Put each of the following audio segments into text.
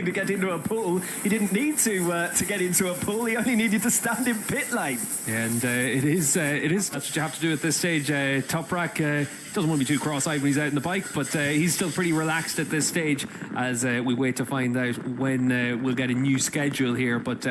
to get into a pool. He didn't need to get into a pool. He only needed to stand in pit lane. Yeah, and it is that's what you have to do at this stage. Toprak doesn't want to be too cross-eyed when he's out on the bike, but he's still pretty relaxed at this stage as we wait to find out when we'll get a new schedule here. But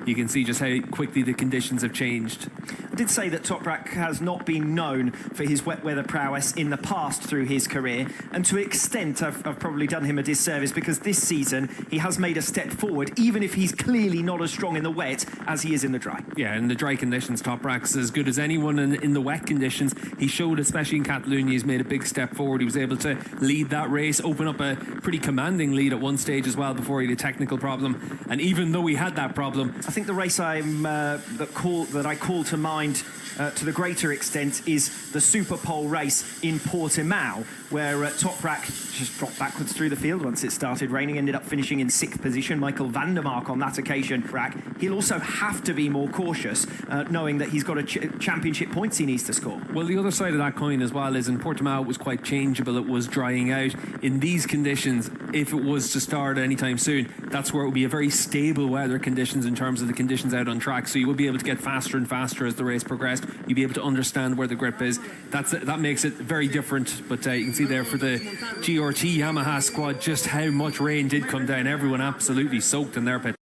you can see just how quickly the conditions have changed. I did say that Toprak has not been known for his wet weather prowess in the past through his career, and to an extent I've probably done him a disservice, because this season he has made a step forward, even if he's clearly not as strong in the wet as he is in the dry. Yeah, in the dry conditions, Toprak's as good as anyone. In the wet conditions, he showed, especially in Catalonia, he's made a big step forward. He was able to lead that race, open up a pretty commanding lead at one stage as well before he had a technical problem. And even though he had that problem, I think the race that I call to mind to the greater extent is the Super Pole race in Portimao, where Toprak just dropped backwards through the field once it started raining, ended up finishing in 6th position. Michael van der Mark on that occasion. He'll also have to be more cautious, knowing that he's got a championship points he needs to score. Well, the other side of that coin as well is in Portimao it was quite changeable. It was drying out. In these conditions, if it was to start anytime soon, that's where it would be a very stable weather conditions in terms of the conditions out on track. So you would be able to get faster and faster as the race progressed. You'd be able to understand where the grip is. That makes it very different. But you can see there for the GRT Yamaha squad just how much rain did come down. Everyone absolutely soaked in their pit.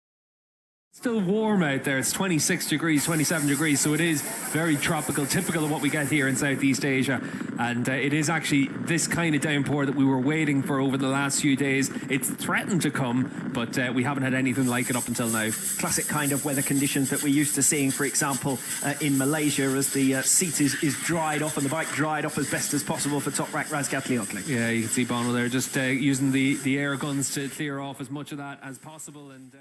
Still warm out there. It's 26 degrees, 27 degrees, so it is very tropical, typical of what we get here in Southeast Asia. And it is actually this kind of downpour that we were waiting for over the last few days. It's threatened to come, but we haven't had anything like it up until now. Classic kind of weather conditions that we're used to seeing, for example, in Malaysia, as the seat is dried off and the bike dried off as best as possible for Toprak Razgatlioglu. Yeah, you can see Bono there just using the air guns to clear off as much of that as possible. And